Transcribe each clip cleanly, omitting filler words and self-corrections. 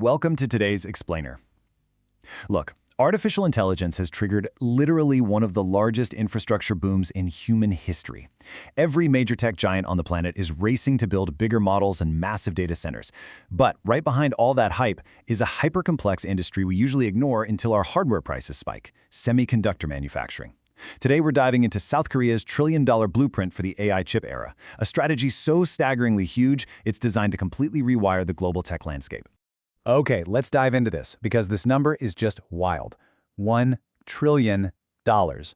Welcome to today's Explainer. Look, artificial intelligence has triggered literally one of the largest infrastructure booms in human history. Every major tech giant on the planet is racing to build bigger models and massive data centers. But right behind all that hype is a hyper-complex industry we usually ignore until our hardware prices spike: semiconductor manufacturing. Today, we're diving into South Korea's trillion-dollar blueprint for the AI chip era, a strategy so staggeringly huge, it's designed to completely rewire the global tech landscape. Okay, let's dive into this, because this number is just wild. $1 trillion. I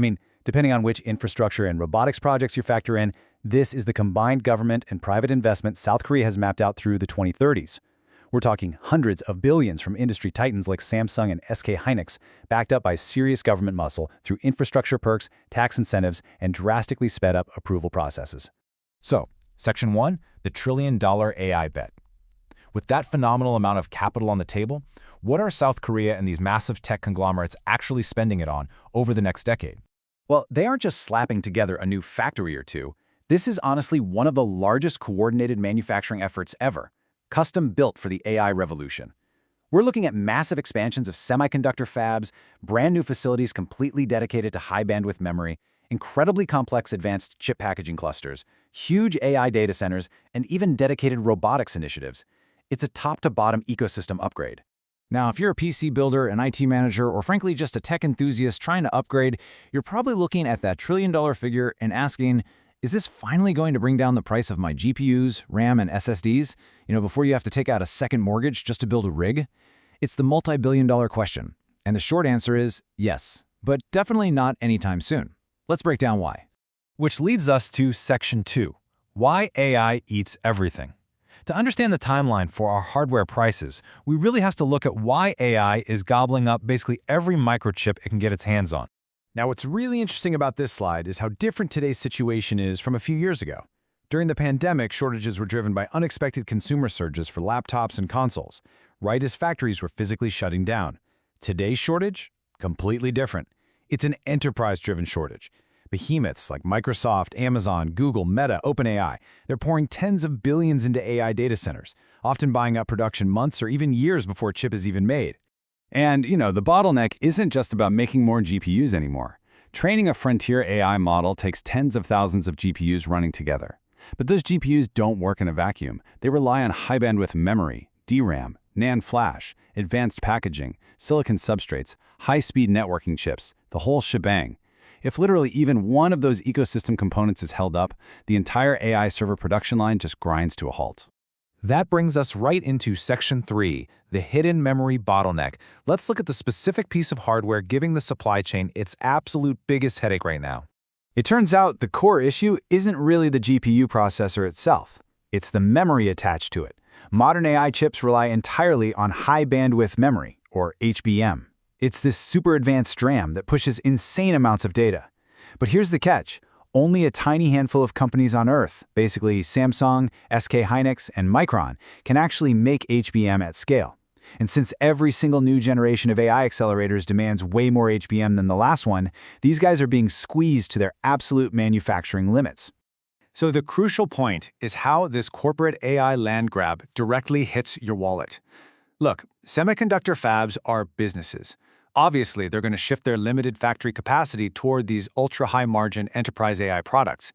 mean, depending on which infrastructure and robotics projects you factor in, this is the combined government and private investment South Korea has mapped out through the 2030s. We're talking hundreds of billions from industry titans like Samsung and SK Hynix, backed up by serious government muscle through infrastructure perks, tax incentives, and drastically sped-up approval processes. So, Section 1, the trillion-dollar AI bet. With that phenomenal amount of capital on the table, what are South Korea and these massive tech conglomerates actually spending it on over the next decade? Well, they aren't just slapping together a new factory or two. This is honestly one of the largest coordinated manufacturing efforts ever, custom-built for the AI revolution. We're looking at massive expansions of semiconductor fabs, brand new facilities completely dedicated to high-bandwidth memory, incredibly complex advanced chip packaging clusters, huge AI data centers, and even dedicated robotics initiatives. It's a top-to-bottom ecosystem upgrade. Now, if you're a PC builder, an IT manager, or frankly just a tech enthusiast trying to upgrade, you're probably looking at that trillion-dollar figure and asking, is this finally going to bring down the price of my GPUs, RAM, and SSDs, before you have to take out a second mortgage just to build a rig? It's the multi-billion-dollar question. And the short answer is yes, but definitely not anytime soon. Let's break down why. Which leads us to Section 2, why AI eats everything. To understand the timeline for our hardware prices, we really have to look at why AI is gobbling up basically every microchip it can get its hands on. Now, what's really interesting about this slide is how different today's situation is from a few years ago. During the pandemic, shortages were driven by unexpected consumer surges for laptops and consoles, right as factories were physically shutting down. Today's shortage? Completely different. It's an enterprise-driven shortage. Behemoths like Microsoft, Amazon, Google, Meta, OpenAI, they're pouring tens of billions into AI data centers, often buying up production months or even years before a chip is even made. And, the bottleneck isn't just about making more GPUs anymore. Training a frontier AI model takes tens of thousands of GPUs running together. But those GPUs don't work in a vacuum. They rely on high-bandwidth memory, DRAM, NAND flash, advanced packaging, silicon substrates, high-speed networking chips, the whole shebang. If literally even one of those ecosystem components is held up, the entire AI server production line just grinds to a halt. That brings us right into Section 3, the hidden memory bottleneck. Let's look at the specific piece of hardware giving the supply chain its absolute biggest headache right now. It turns out the core issue isn't really the GPU processor itself. It's the memory attached to it. Modern AI chips rely entirely on high-bandwidth memory, or HBM. It's this super advanced DRAM that pushes insane amounts of data. But here's the catch. Only a tiny handful of companies on Earth, basically Samsung, SK Hynix, and Micron, can actually make HBM at scale. And since every single new generation of AI accelerators demands way more HBM than the last one, these guys are being squeezed to their absolute manufacturing limits. So the crucial point is how this corporate AI land grab directly hits your wallet. Look, semiconductor fabs are businesses. Obviously, they're going to shift their limited factory capacity toward these ultra-high-margin enterprise AI products.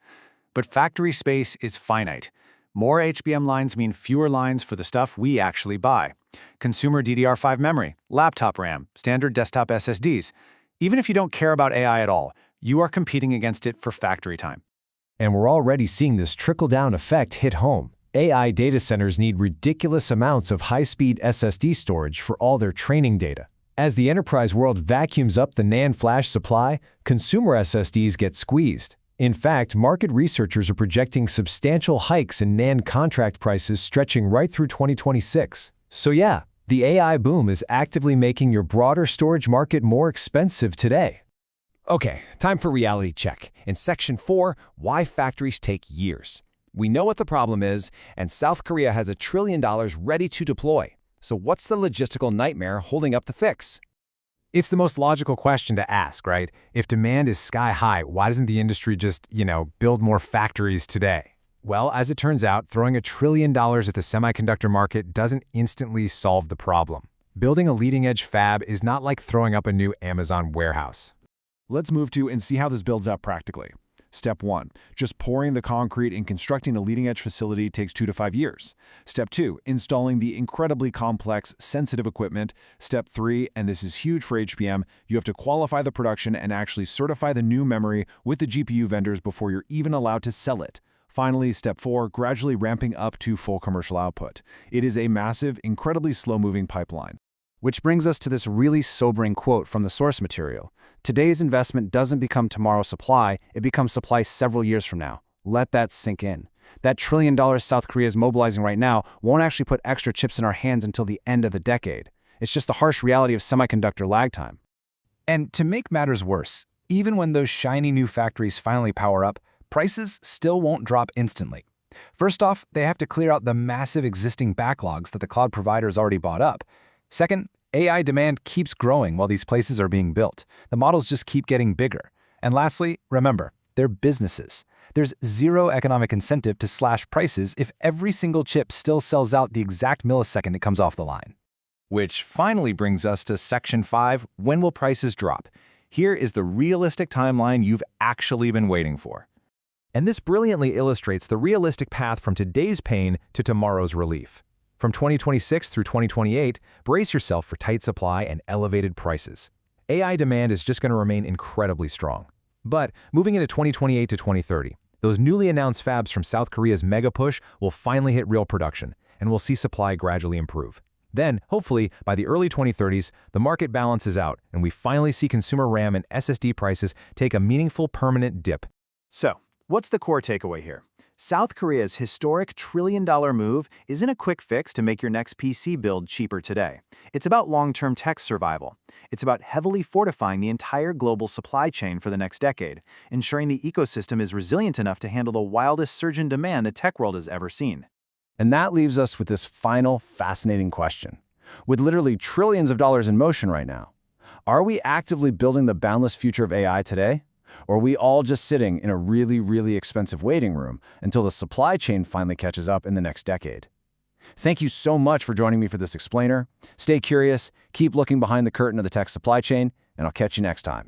But factory space is finite. More HBM lines mean fewer lines for the stuff we actually buy. Consumer DDR5 memory, laptop RAM, standard desktop SSDs. Even if you don't care about AI at all, you are competing against it for factory time. And we're already seeing this trickle-down effect hit home. AI data centers need ridiculous amounts of high-speed SSD storage for all their training data. As the enterprise world vacuums up the NAND flash supply, consumer SSDs get squeezed. In fact, market researchers are projecting substantial hikes in NAND contract prices stretching right through 2026. So yeah, the AI boom is actively making your broader storage market more expensive today. Okay, time for reality check. In Section 4, why factories take years. We know what the problem is, and South Korea has $1 trillion ready to deploy. So what's the logistical nightmare holding up the fix? It's the most logical question to ask, right? If demand is sky high, why doesn't the industry just, build more factories today? Well, as it turns out, throwing $1 trillion at the semiconductor market doesn't instantly solve the problem. Building a leading-edge fab is not like throwing up a new Amazon warehouse. Let's move to and see how this builds out practically. Step 1. Just pouring the concrete and constructing a leading-edge facility takes 2 to 5 years. Step 2. Installing the incredibly complex, sensitive equipment. Step 3, and this is huge for HBM, you have to qualify the production and actually certify the new memory with the GPU vendors before you're even allowed to sell it. Finally, Step 4, gradually ramping up to full commercial output. It is a massive, incredibly slow-moving pipeline. Which brings us to this really sobering quote from the source material. Today's investment doesn't become tomorrow's supply, it becomes supply several years from now. Let that sink in. That $1 trillion South Korea is mobilizing right now won't actually put extra chips in our hands until the end of the decade. It's just the harsh reality of semiconductor lag time. And to make matters worse, even when those shiny new factories finally power up, prices still won't drop instantly. First off, they have to clear out the massive existing backlogs that the cloud providers already bought up. Second, AI demand keeps growing while these places are being built. The models just keep getting bigger. And lastly, remember, they're businesses. There's zero economic incentive to slash prices if every single chip still sells out the exact millisecond it comes off the line. Which finally brings us to Section 5, when will prices drop? Here is the realistic timeline you've actually been waiting for. And this brilliantly illustrates the realistic path from today's pain to tomorrow's relief. From 2026 through 2028, brace yourself for tight supply and elevated prices. AI demand is just going to remain incredibly strong. But moving into 2028 to 2030, those newly announced fabs from South Korea's mega push will finally hit real production, and we'll see supply gradually improve. Then, hopefully, by the early 2030s, the market balances out, and we finally see consumer RAM and SSD prices take a meaningful permanent dip. So, what's the core takeaway here? South Korea's historic $1 trillion move isn't a quick fix to make your next PC build cheaper today. It's about long-term tech survival. It's about heavily fortifying the entire global supply chain for the next decade, ensuring the ecosystem is resilient enough to handle the wildest surge in demand the tech world has ever seen. And that leaves us with this final, fascinating question. With literally trillions of dollars in motion right now, are we actively building the boundless future of AI today? Or are we all just sitting in a really, really expensive waiting room until the supply chain finally catches up in the next decade? Thank you so much for joining me for this explainer. Stay curious, keep looking behind the curtain of the tech supply chain, and I'll catch you next time.